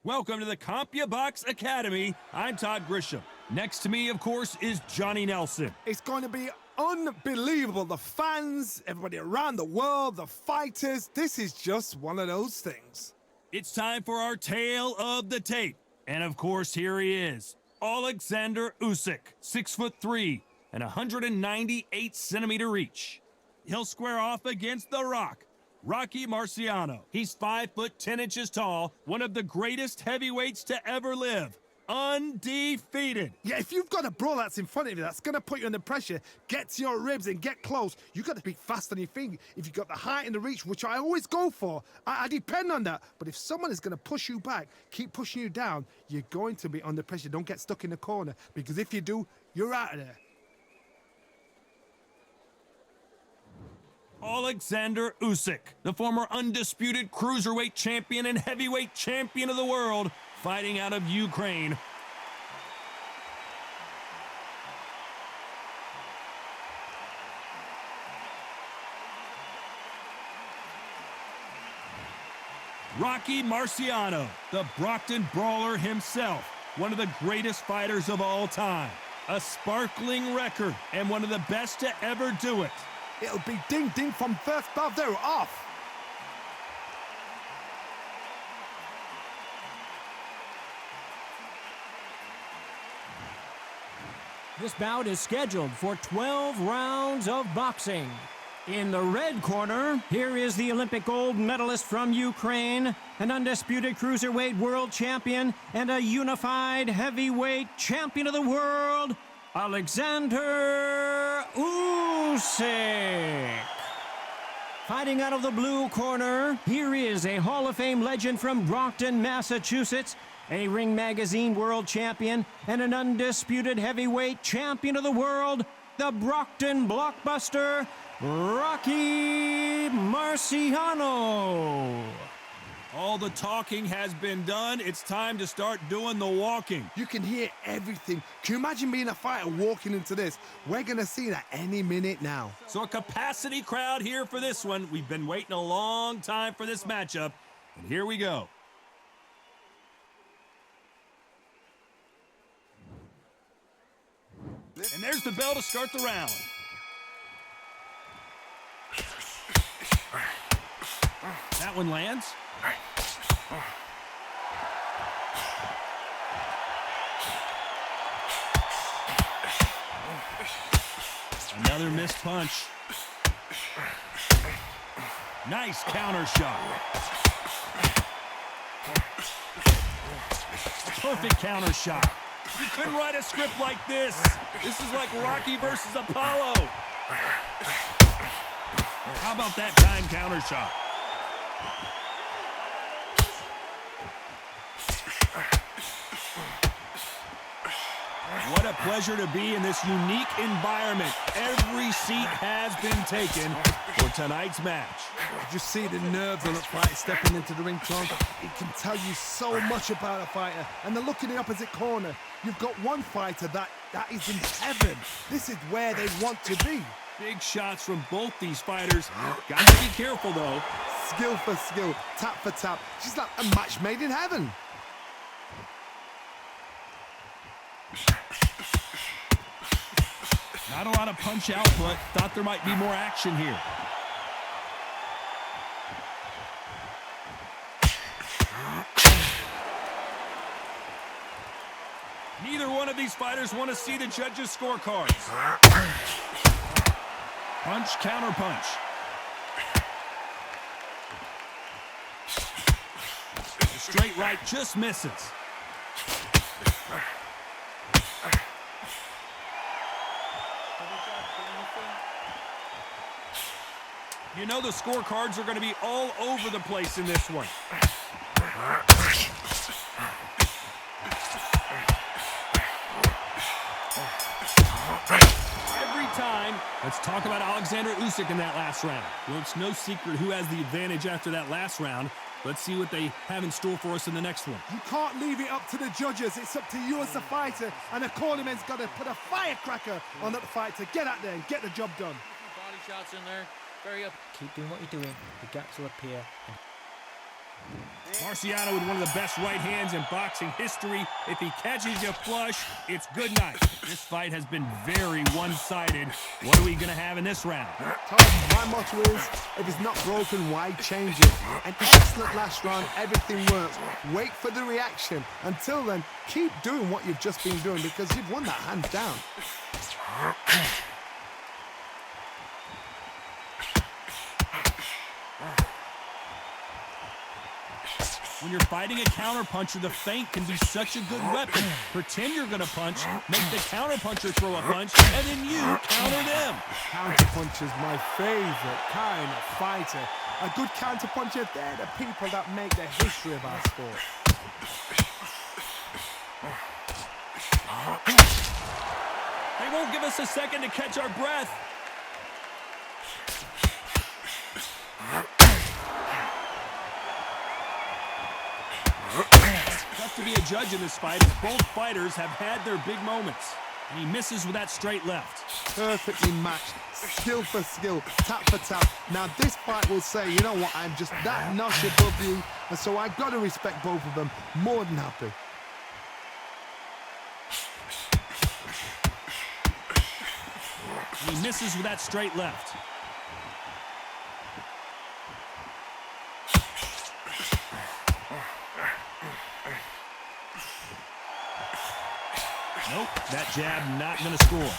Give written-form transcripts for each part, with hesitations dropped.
Welcome to the CompuBox Academy. I'm Todd Grisham. Next to me, of course, is Johnny Nelson. It's going to be unbelievable. The fans, everybody around the world, the fighters. This is just one of those things. It's time for our tale of the tape. And of course, here he is. Oleksandr Usyk, 6'3" and 198-centimeter reach. He'll square off against The Rock, Rocky Marciano. He's 5'10" tall, one of the greatest heavyweights to ever live. Undefeated. Yeah, if you've got a bro that's in front of you that's going to put you under pressure, get to your ribs and get close, you've got to be fast on your feet. If you've got the height and the reach, which I always go for, I depend on that. But if someone is going to push you back, keep pushing you down, you're going to be under pressure. Don't get stuck in the corner, because if you do, you're out of there. Oleksandr Usyk, the former undisputed cruiserweight champion and heavyweight champion of the world, fighting out of Ukraine. Rocky Marciano, the Brockton brawler himself, one of the greatest fighters of all time. A sparkling record and one of the best to ever do it. It'll be ding-ding from first bout. They're off. This bout is scheduled for 12 rounds of boxing. In the red corner, here is the Olympic gold medalist from Ukraine, an undisputed cruiserweight world champion, and a unified heavyweight champion of the world, Oleksandr Usyk. Fighting out of the blue corner, here is a Hall of Fame legend from Brockton, Massachusetts, a Ring Magazine world champion, and an undisputed heavyweight champion of the world, the Brockton blockbuster, Rocky Marciano. All the talking has been done. It's time to start doing the walking. You can hear everything. Can you imagine being a fighter walking into this? We're going to see that any minute now. So a capacity crowd here for this one. We've been waiting a long time for this matchup, and here we go. And there's the bell to start the round. That one lands. Another missed punch. Nice counter shot. Perfect counter shot. You couldn't write a script like this. This is like Rocky versus Apollo. How about that time counter shot? What a pleasure to be in this unique environment. Every seat has been taken for tonight's match. Just see the nerves on the fighter stepping into the ring, Tom. It can tell you so much about a fighter. And the look in the opposite corner. You've got one fighter that is in heaven. This is where they want to be. Big shots from both these fighters. Got to be careful, though. Skill for skill, tap for tap. She's like a match made in heaven. Not a lot of punch output. Thought there might be more action here. Neither one of these fighters want to see the judges' scorecards. Punch, counter punch. The straight right just misses. You know the scorecards are going to be all over the place in this one. Every time. Let's talk about Oleksandr Usyk in that last round. Well, it's no secret who has the advantage after that last round. Let's see what they have in store for us in the next one. You can't leave it up to the judges. It's up to you as the fighter. And the cornerman's got to put a firecracker on that fighter. Get out there and get the job done. Body shots in there. Very up. Keep doing what you're doing. The gaps will appear. Marciano with one of the best right hands in boxing history. If he catches you flush, it's good night. This fight has been very one-sided. What are we going to have in this round? Tom, my motto is, if it's not broken, why change it? And excellent last round, everything works. Wait for the reaction. Until then, keep doing what you've just been doing because you've won that hands down. When you're fighting a counterpuncher, the feint can be such a good weapon. Pretend you're going to punch, make the counterpuncher throw a punch, and then you counter them. Counterpuncher's my favorite kind of fighter. A good counterpuncher, they're the people that make the history of our sport. They won't give us a second to catch our breath. Tough to be a judge in this fight as both fighters have had their big moments. And he misses with that straight left. Perfectly matched, skill for skill, tap for tap. Now this fight will say, you know what, I'm just that notch above you, and so I've got to respect both of them. More than happy. And he misses with that straight left. Nope, that jab not going to score.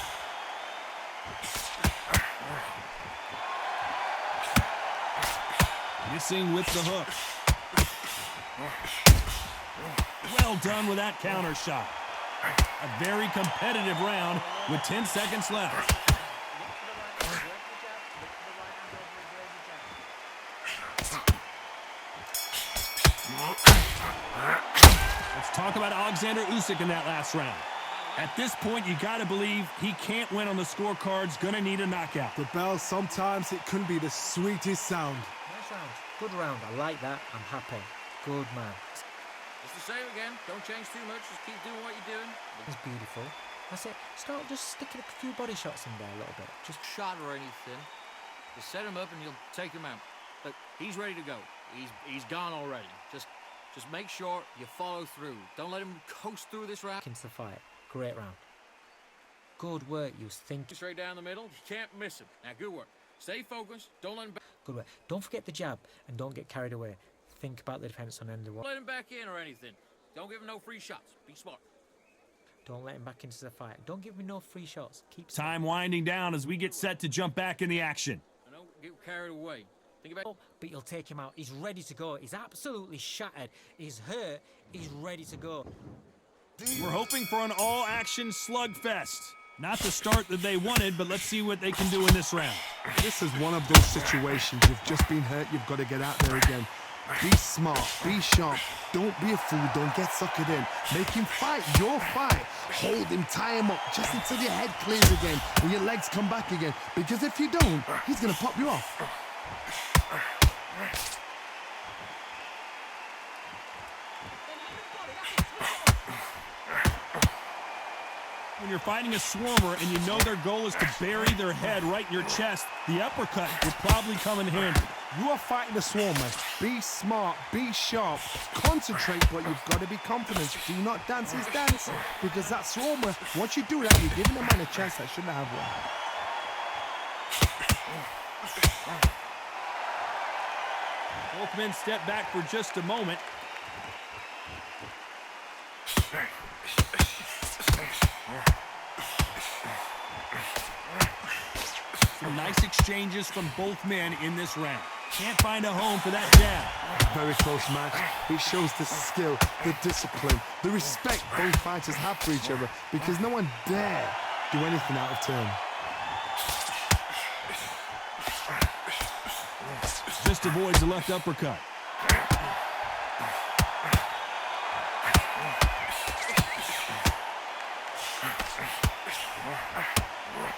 Missing with the hook. Well done with that counter shot. A very competitive round with 10 seconds left. Let's talk about Oleksandr Usyk in that last round. At this point, you got to believe he can't win on the scorecards, gonna need a knockout. The bell, sometimes it can be the sweetest sound. Nice round. Good round. I like that. I'm happy. Good man. It's the same again. Don't change too much. Just keep doing what you're doing. It's beautiful. That's it. Start just sticking a few body shots in there a little bit. Just Shot or anything. Just set him up and you'll take him out. Look, he's ready to go. He's gone already. Just make sure you follow through. Don't let him coast through this round. into the fight. Great round. Good work. You was thinking. Straight down the middle. You can't miss him. Now, good work. Stay focused. Don't let him back. Good work. Don't forget the jab and don't get carried away. Think about the defense on end of the Don't wall. let him back in or anything. Don't give him no free shots. Be smart. Don't let him back into the fight. Don't give me no free shots. Keep Time winding down as we get set to jump back in the action. I don't get carried away. Think about but you'll take him out. He's ready to go. He's absolutely shattered. He's hurt. He's ready to go. We're hoping for an all-action slugfest. Not the start that they wanted, but let's see what they can do in this round. This is one of those situations. You've just been hurt. You've got to get out there again. Be smart. Be sharp. Don't be a fool. Don't get suckered in. Make him fight your fight. Hold him. Tie him up just until your head clears again and your legs come back again. Because if you don't, he's going to pop you off. When you're fighting a swarmer and you know their goal is to bury their head right in your chest, the uppercut will probably come in handy. You are fighting a swarmer. Be smart, be sharp, concentrate, but you've got to be confident. Do not dance his dance, because that swarmer, once you do that, you're giving a man a chance that shouldn't have one. Both men step back for just a moment. Some nice exchanges from both men in this round. Can't find a home for that jab. Very close match. It shows the skill, the discipline, the respect both fighters have for each other, because no one dare do anything out of turn. Just avoids the left uppercut.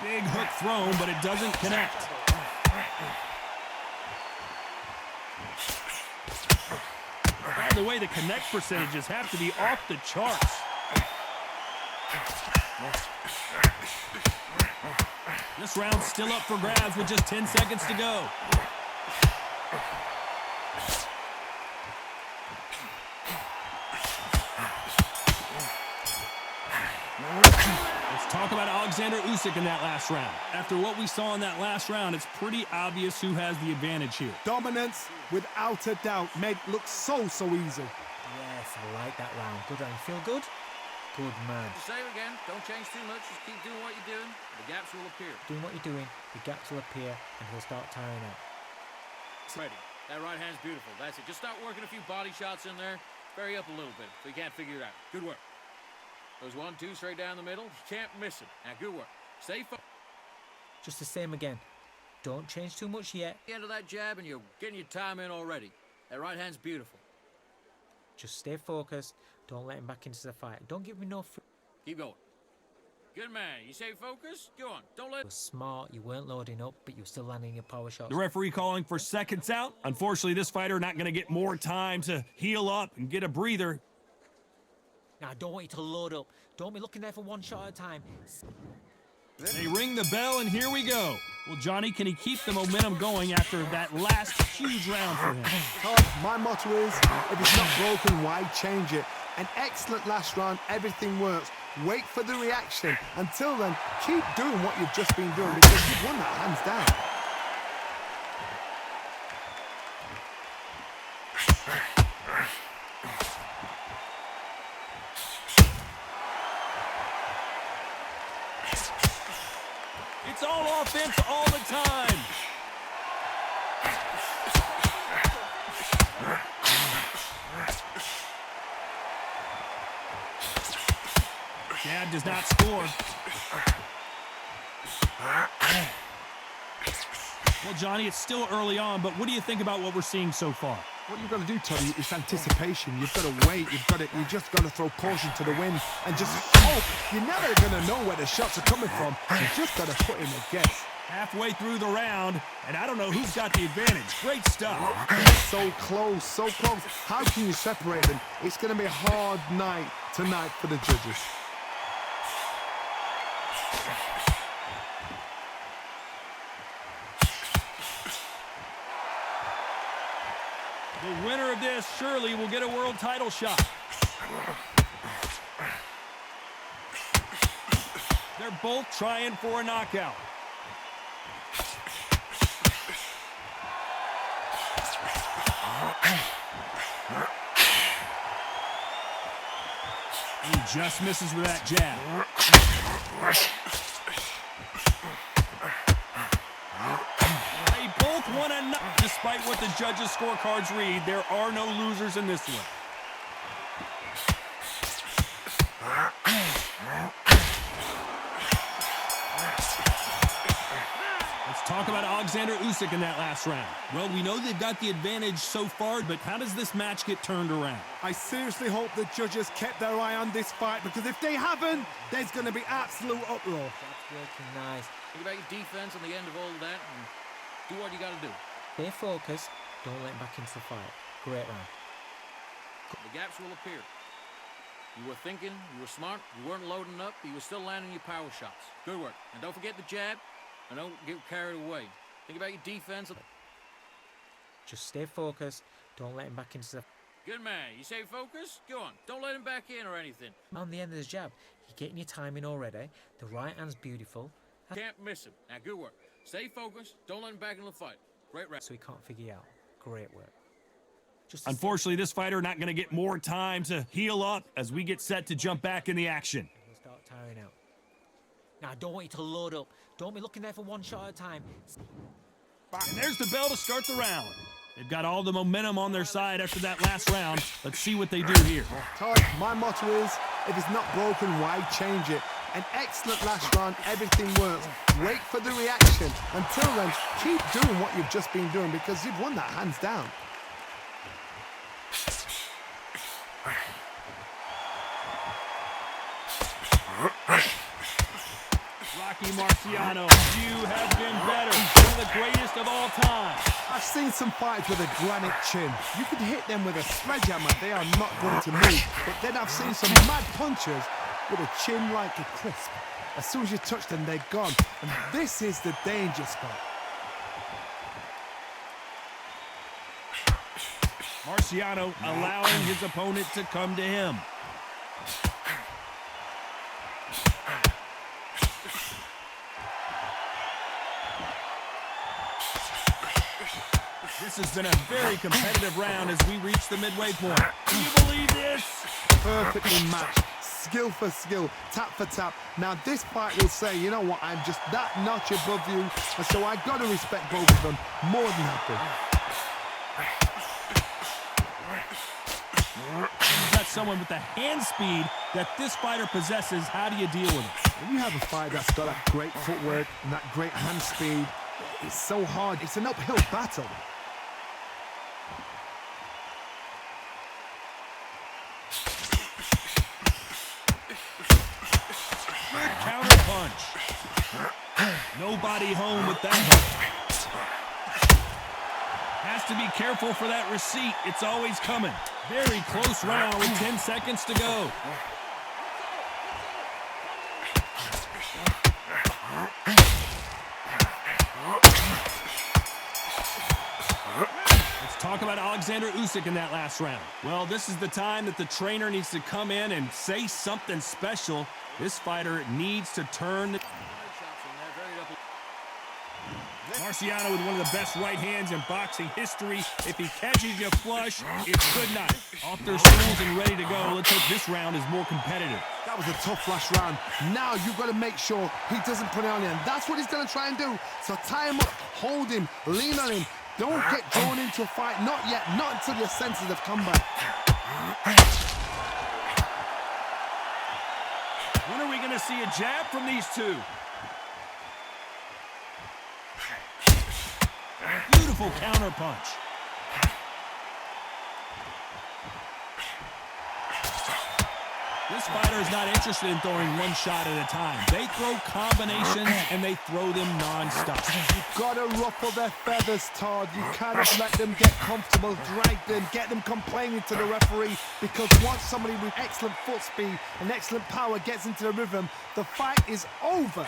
Big hook thrown, but it doesn't connect. By the way, the connect percentages have to be off the charts. This round's still up for grabs with just 10 seconds to go. Oleksandr Usyk in that last round. After what we saw in that last round, it's pretty obvious who has the advantage here. Dominance, without a doubt, made it look so easy. Yes, I like that round. Good round. Feel good? Good man. The same again. Don't change too much. Just keep doing what you're doing. The gaps will appear. Doing what you're doing, the gaps will appear, and he'll start tiring out. Ready. That right hand's beautiful. That's it. Just start working a few body shots in there. Vary up a little bit so you can't figure it out. Good work. Goes 1-2 straight down the middle. You can't miss it. Now, good work. Stay focused. Just the same again. Don't change too much yet. The end of that jab, and you're getting your time in already. That right hand's beautiful. Just stay focused. Don't let him back into the fight. Don't give me no free. Keep going. Good man. You stay focused. Go on. Don't let. You were smart. You weren't loading up, but you were still landing your power shots. The referee calling for seconds out. Unfortunately, this fighter not going to get more time to heal up and get a breather. Now, I don't want you to load up. Don't be looking there for one shot at a time. They ring the bell, and here we go. Well, Johnny, can he keep the momentum going after that last huge round for him? My motto is, if it's not broken, why change it? An excellent last round, everything works. Wait for the reaction. Until then, keep doing what you've just been doing because you've won that hands down. It's all offense all the time. Jab does not score. Well, Johnny, it's still early on, but what do you think about what we're seeing so far? What you've got to do, Tony, is anticipation. You've got to wait. You just got to throw caution to the wind and just hope. You're never going to know where the shots are coming from. You just got to put in a guess. Halfway through the round, and I don't know who's got the advantage. Great stuff. So close, so close. How can you separate them? It's going to be a hard night tonight for the judges. The winner of this surely will get a world title shot. They're both trying for a knockout. He just misses with that jab. They both want to knock. Despite what the judges' scorecards read, there are no losers in this one. Let's talk about Oleksandr Usyk in that last round. Well, we know they've got the advantage so far, but how does this match get turned around? I seriously hope the judges kept their eye on this fight because if they haven't, there's going to be absolute uproar. That's working nice. Think about your defense on the end of all of that and do what you got to do. Stay focused. Don't let him back into the fight. Great round. The gaps will appear. You were thinking, you were smart, you weren't loading up, but you were still landing your power shots. Good work. And don't forget the jab, and don't get carried away. Think about your defense. Just stay focused. Don't let him back into the... Good man. You stay focused? Go on. Don't let him back in or anything. On the end of his jab, you're getting your timing already. The right hand's beautiful. Can't miss him. Now, good work. Stay focused. Don't let him back in the fight. Great round. So he can't figure you out. Great work. Unfortunately, this fighter not going to get more time to heal up as we get set to jump back in the action. He'll start tiring out. Now, I don't want you to load up. Don't be looking there for one shot at a time. And there's the bell to start the round. They've got all the momentum on their side after that last round. Let's see what they do here. Todd, my motto is, if it's not broken, why change it? An excellent last round, everything works. Wait for the reaction. Until then, keep doing what you've just been doing because you've won that hands down. Rocky Marciano, you have been better. One of the greatest of all time. I've seen some fighters with a granite chin. You could hit them with a sledgehammer, they are not going to move. But then I've seen some mad punchers with a chin like a crisp. As soon as you touch them, they're gone. And this is the danger spot. Marciano allowing his opponent to come to him. This has been a very competitive round as we reach the midway point. Can you believe this? Perfectly matched, skill for skill, tap for tap. Now this fight will say, you know what, I'm just that notch above you, and so I gotta respect both of them more than happy. You've got someone with the hand speed that this fighter possesses. How do you deal with it? When you have a fight that's got that great footwork and that great hand speed, it's so hard. It's an uphill battle. Good counter punch. Nobody home with that one. Has to be careful for that receipt. It's always coming. Very close round with 10 seconds to go. Let's talk about Oleksandr Usyk in that last round. Well, this is the time that the trainer needs to come in and say something special. This fighter needs to turn the... Marciano with one of the best right hands in boxing history. If he catches you flush, it's good night. Off their stools and ready to go. Let's hope this round is more competitive. That was a tough last round. Now you've got to make sure he doesn't put it on you, and that's what he's going to try and do. So tie him up, hold him, lean on him. Don't get drawn into a fight. Not yet. Not until your senses have come back. When are we going to see a jab from these two? Beautiful counter punch. This fighter is not interested in throwing one shot at a time. They throw combinations and they throw them non-stop. You've got to ruffle their feathers, Todd. You cannot let them get comfortable, drag them, get them complaining to the referee, because once somebody with excellent foot speed and excellent power gets into the rhythm, the fight is over.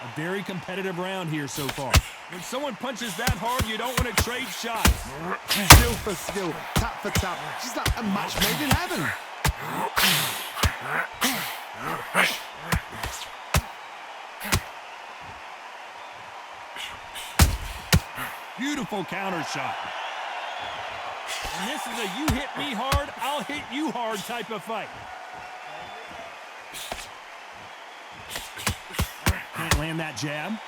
A very competitive round here so far. When someone punches that hard, you don't want to trade shots. Skill for skill, tap for tap. She's like a match made in heaven. Beautiful counter shot. And this is a you hit me hard, I'll hit you hard type of fight. Can't land that jab.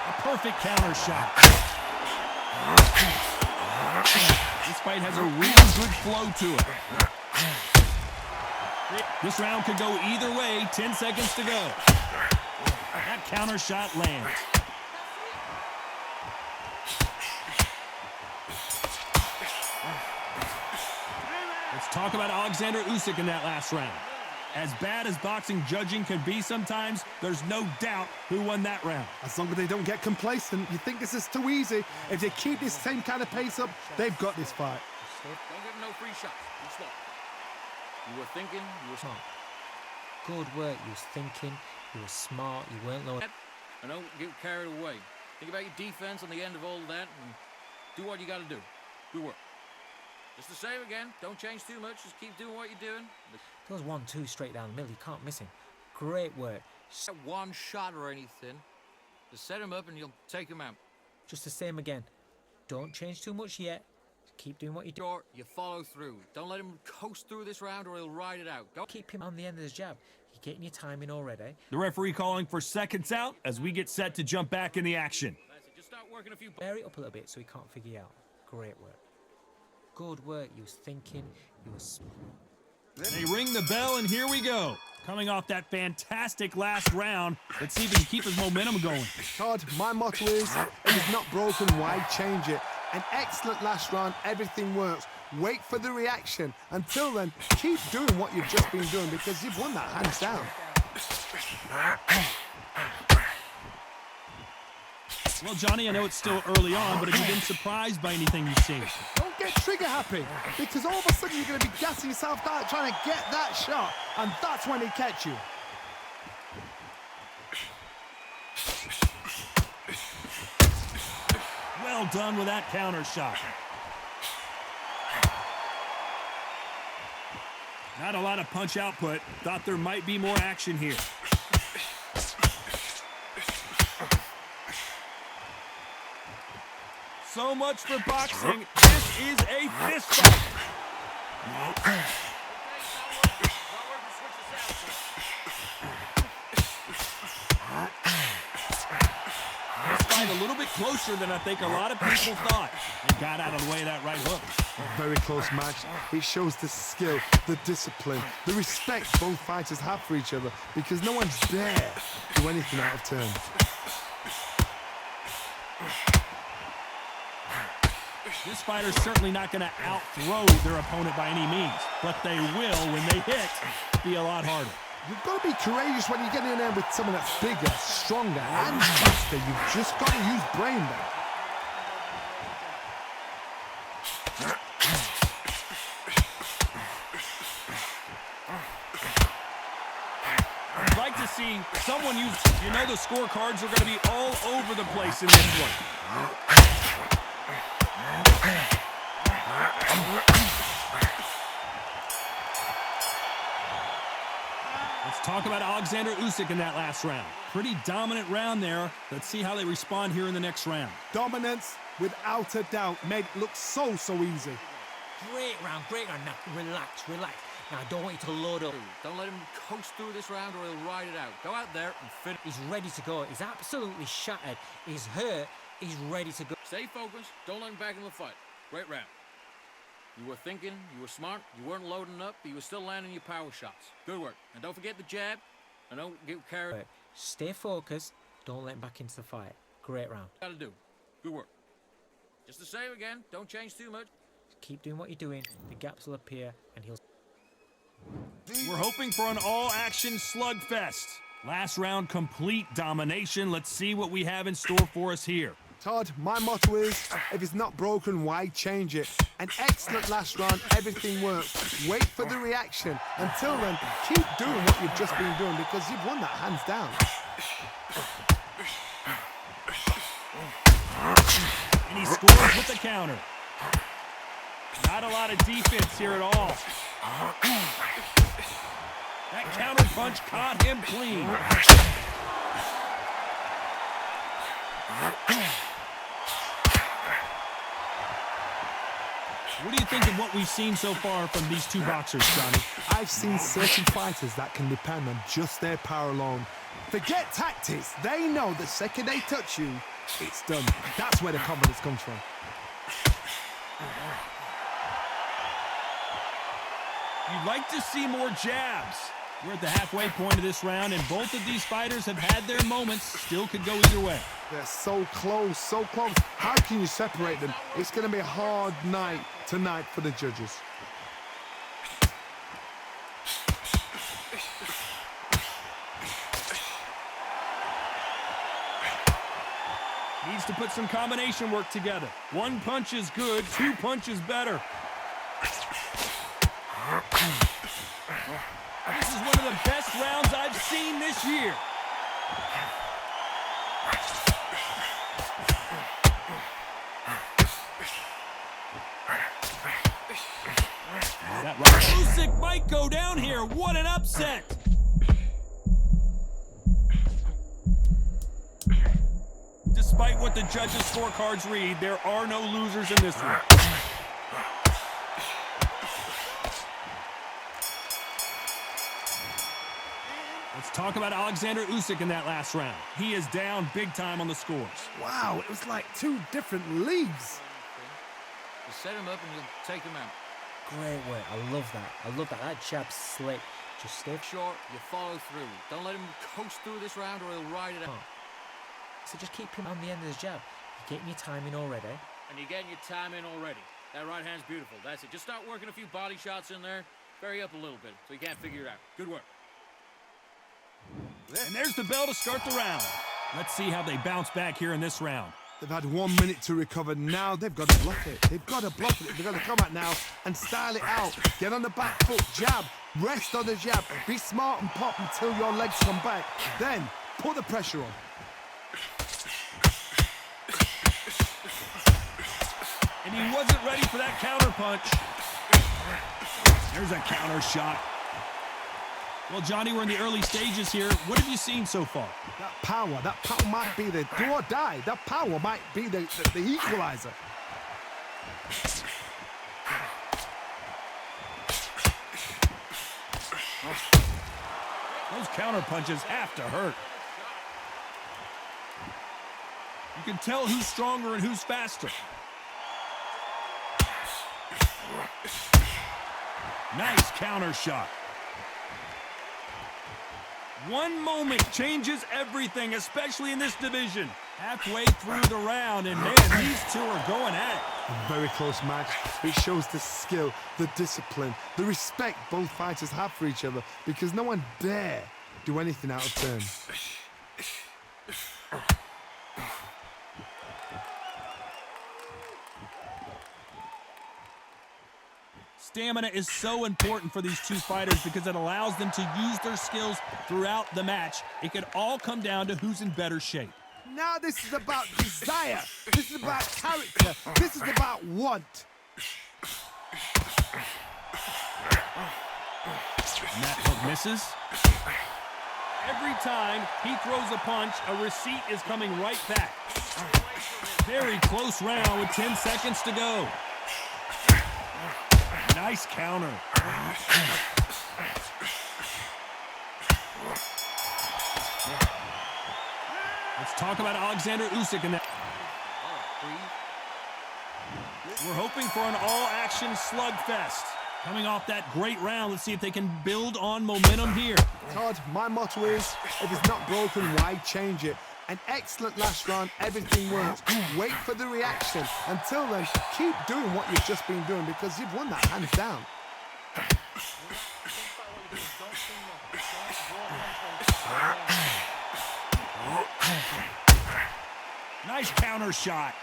A perfect counter shot. This fight has a really good flow to it. This round could go either way. 10 seconds to go. That counter shot lands. Let's talk about Oleksandr Usyk in that last round. As bad as boxing judging can be sometimes, there's no doubt who won that round. As long as they don't get complacent, you think this is too easy. If they keep this same kind of pace up, they've got this fight. Don't give him no free shots. Be smart. You were thinking, you were smart. Good work. You was thinking. You were smart. You weren't low. And don't get carried away. Think about your defense on the end of all of that and do what you got to do. Good work. Just the same again. Don't change too much. Just keep doing what you're doing. Goes 1-2 straight down the middle. You can't miss him. Great work. Not one shot or anything. Just set him up and you'll take him out. Just the same again. Don't change too much yet. Just keep doing what you do. Or you follow through. Don't let him coast through this round or he'll ride it out. Don't Keep him on the end of his jab. You're getting your timing already. The referee calling for seconds out as we get set to jump back in the action. That's it. Just start working a few. Vary it up a little bit so he can't figure you out. Great work. Good work. You was thinking. You was... They ring the bell, and here we go. Coming off that fantastic last round, let's see if he can keep his momentum going. Todd, my motto is, if it's not broken, why change it? An excellent last round, everything works. Wait for the reaction. Until then, keep doing what you've just been doing, because you've won that hands down. Well, Johnny, I know it's still early on, but have you been surprised by anything you've seen? Don't get trigger happy, because all of a sudden you're going to be gassing yourself out trying to get that shot, and that's when he catch you. Well done with that counter shot. Not a lot of punch output. Thought there might be more action here. So much for boxing. This is a fist fight. This fight a little bit closer than I think a lot of people thought. And got out of the way of that right hook. Very close match. It shows the skill, the discipline, the respect both fighters have for each other because no one's dare do anything out of turn. This fighter's certainly not going to out-throw their opponent by any means, but they will, when they hit, be a lot harder. You've got to be courageous when you get in there with someone that's bigger, stronger, and faster. You've just got to use brain there. I'd like to see someone use, the scorecards are going to be all over the place in this one. Let's talk about Oleksandr Usyk in that last round. Pretty dominant round there. Let's see how they respond here in the next round. Dominance, without a doubt, made it look so easy. Great round, great round. Now, relax. Now, I don't want you to load up. Don't let him coast through this round or he'll ride it out. Go out there and finish. He's ready to go. He's absolutely shattered. He's hurt. He's ready to go. Stay focused. Don't let him back in the fight. Great round. You were thinking, you were smart, you weren't loading up, but you were still landing your power shots. Good work. And don't forget the jab, and don't get carried. Stay focused. Don't let him back into the fight. Great round. Gotta do. Good work. Just the same again. Don't change too much. Keep doing what you're doing. The gaps will appear, and he'll... We're hoping for an all-action slugfest. Last round, complete domination. Let's see what we have in store for us here. Todd, my motto is, if it's not broken, why change it? An excellent last round, everything works. Wait for the reaction. Until then, keep doing what you've just been doing because you've won that hands down. And he scores with the counter. Not a lot of defense here at all. That counter punch caught him clean. What do you think of what we've seen so far from these two boxers, Johnny? I've seen certain fighters that can depend on just their power alone. Forget tactics. They know the second they touch you, it's done. That's where the confidence comes from. You'd like to see more jabs. We're at the halfway point of this round, and both of these fighters have had their moments. Still could go either way. They're so close, so close. How can you separate them? It's going to be a hard night tonight for the judges. Needs to put some combination work together. One punch is good, two punches better. This is one of the best rounds I've seen this year. That right. Usyk might go down here. What an upset. Despite what the judges' scorecards read, there are no losers in this one. Let's talk about Oleksandr Usyk in that last round. He is down big time on the scores. Wow, it was like two different leagues. You set him up and you'll take him out. Great work. I love that. I love that. That jab's slick. Just stay Short, you follow through. Don't let him coast through this round or he'll ride it out. So just keep him on the end of his jab. You're getting your timing already. And you're getting your time in already. That right hand's beautiful. That's it. Just start working a few body shots in there. Vary up a little bit so you can't figure it out. Good work. And there's the bell to start the round. Let's see how they bounce back here in this round. They've had 1 minute to recover. Now they've got to block it. They've got to block it. They've got to come out now and style it out. Get on the back foot, jab, rest on the jab. Be smart and pop until your legs come back. Then put the pressure on. And he wasn't ready for that counter punch. There's a counter shot. Well, Johnny, we're in the early stages here. What have you seen so far? That power might be the do or die. That power might be the equalizer. Those counter punches have to hurt. You can tell who's stronger and who's faster. Nice counter shot. One moment changes everything, especially in this division. Halfway through the round, and man, these two are going at it. A very close match. It shows the skill, the discipline, the respect both fighters have for each other, because no one dare do anything out of turn. Stamina is so important for these two fighters because it allows them to use their skills throughout the match. It can all come down to who's in better shape. Now this is about desire. This is about character. This is about want. And that hook misses. Every time he throws a punch, a receipt is coming right back. Very close round with 10 seconds to go. Nice counter. Let's talk about Oleksandr Usyk in that. We're hoping for an all-action slugfest. Coming off that great round, let's see if they can build on momentum here. Todd, my motto is, if it's not broken, why change it? An excellent last round, everything works. Wait for the reaction. Until then, keep doing what you've just been doing because you've won that hands down. Nice counter shot.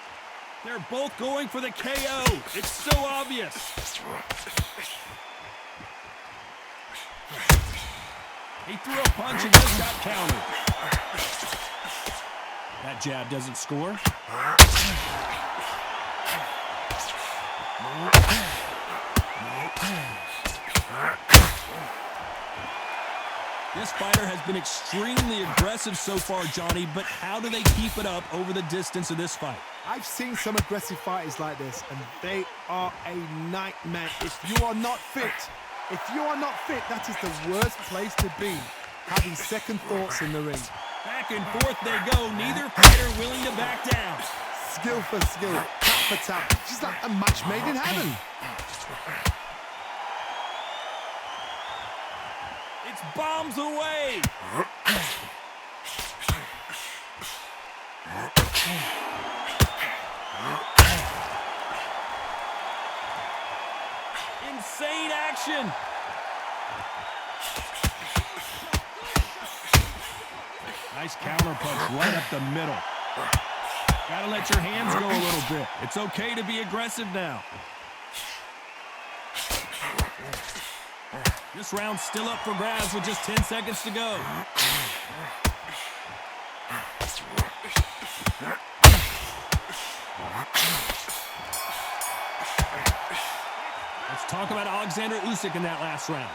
They're both going for the KO. It's so obvious. He threw a punch and just got countered. That jab doesn't score. This fighter has been extremely aggressive so far, Johnny, but how do they keep it up over the distance of this fight? I've seen some aggressive fighters like this, and they are a nightmare. If you are not fit, that is the worst place to be, having second thoughts in the ring. Back and forth they go, neither fighter willing to back down. Skill for skill, tap for tap, just like a match made in heaven. It's bombs away. Insane action. Nice counter punch right up the middle. Gotta let your hands go a little bit. It's okay to be aggressive now. This round's still up for grabs with just 10 seconds to go. Let's talk about Oleksandr Usyk in that last round.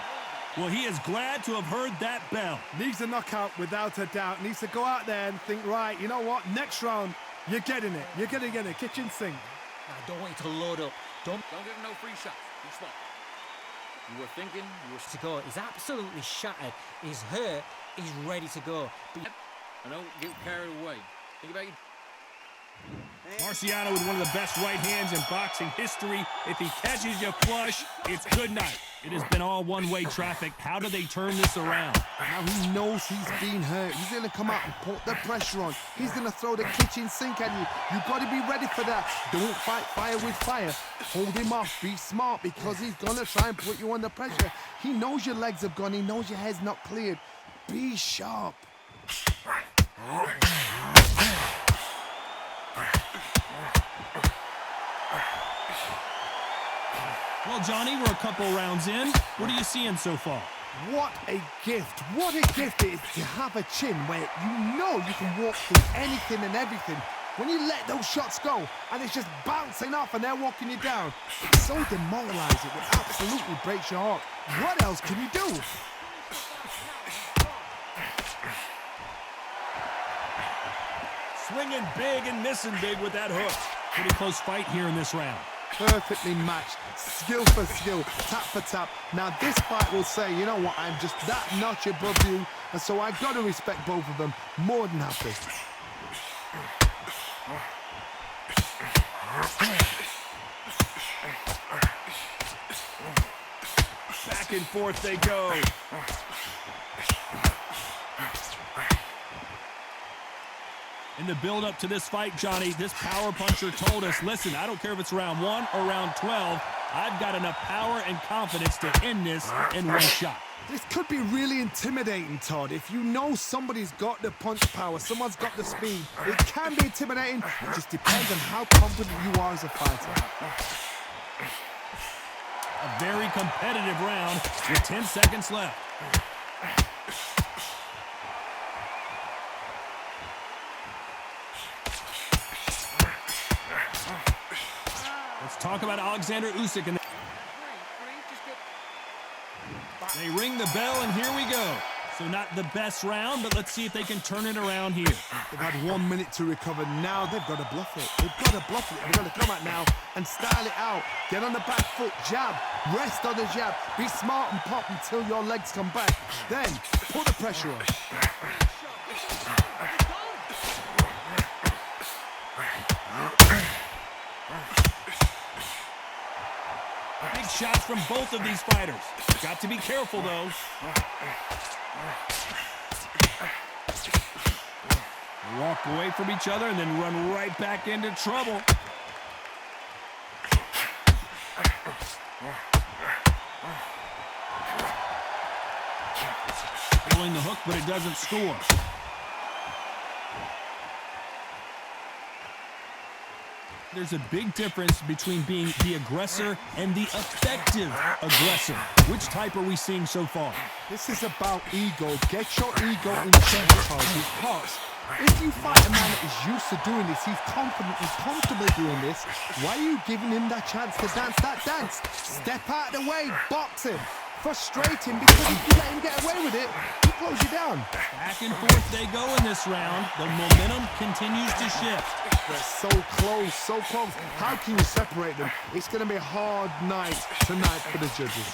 Well, he is glad to have heard that bell. Needs a knockout without a doubt. Needs to go out there and think, right, you know what? Next round, you're getting it. You're going to get a kitchen sink. I don't want you to load up. Don't give him no free shots. Be smart. You were thinking, you were to go. He's absolutely shattered. He's hurt. He's ready to go. and don't get carried away. Think about your Marciano with one of the best right hands in boxing history. If he catches you flush, it's good night. It has been all one-way traffic. How do they turn this around? Now he knows he's been hurt. He's going to come out and put the pressure on. He's going to throw the kitchen sink at you. You've got to be ready for that. Don't fight fire with fire. Hold him off. Be smart because he's going to try and put you under pressure. He knows your legs have gone. He knows your head's not cleared. Be sharp. Well, Johnny, we're a couple rounds in. What are you seeing so far? What a gift. What a gift it is to have a chin where you know you can walk through anything and everything. When you let those shots go and it's just bouncing off and they're walking you down, it's so demoralizing. It absolutely breaks your heart. What else can you do? swinging big and missing big with that hook. Pretty close fight here in this round. Perfectly matched, skill for skill, tap for tap. Now this fight will say, you know what, I'm just that notch above you, and so I've got to respect both of them more than happy. Back and forth they go. In the build-up to this fight, Johnny, this power puncher told us, listen, I don't care if it's round 1 or round 12, I've got enough power and confidence to end this in one shot. This could be really intimidating, Todd. If you know somebody's got the punch power, someone's got the speed, it can be intimidating. It just depends on how confident you are as a fighter. A very competitive round with 10 seconds left. Let's talk about Oleksandr Usyk. And they ring the bell, and here we go. So not the best round, but let's see if they can turn it around here. They've had 1 minute to recover. Now they've got to bluff it. They've got to bluff it. They've got to come out now and style it out. Get on the back foot, jab, rest on the jab. Be smart and pop until your legs come back. Then put the pressure on. Big shots from both of these fighters. Got to be careful, though. They walk away from each other and then run right back into trouble. Pulling the hook, but it doesn't score. There's a big difference between being the aggressor and the effective aggressor. Which type are we seeing so far? This is about ego. Get your ego in check, because if you fight a man that is used to doing this, he's confident and comfortable doing this, why are you giving him that chance to dance that dance? Step out of the way, box him. Frustrate him, because if you let him get away with it, he close you down. Back and forth they go in this round. The momentum continues to shift. They're so close, so close. How can you separate them? It's going to be a hard night tonight for the judges.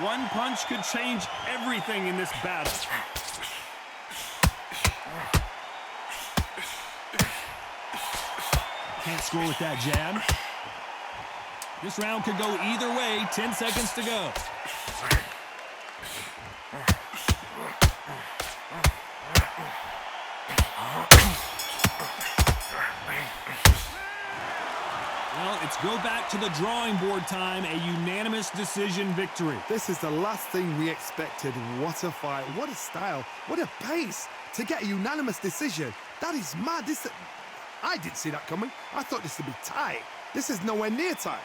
One punch could change everything in this battle. Can't score with that jab. This round could go either way. 10 seconds to go. Well, it's go back to the drawing board time. A unanimous decision victory. This is the last thing we expected. What a fight. What a style. What a pace to get a unanimous decision. That is mad. I didn't see that coming. I thought this would be tight. This is nowhere near tight.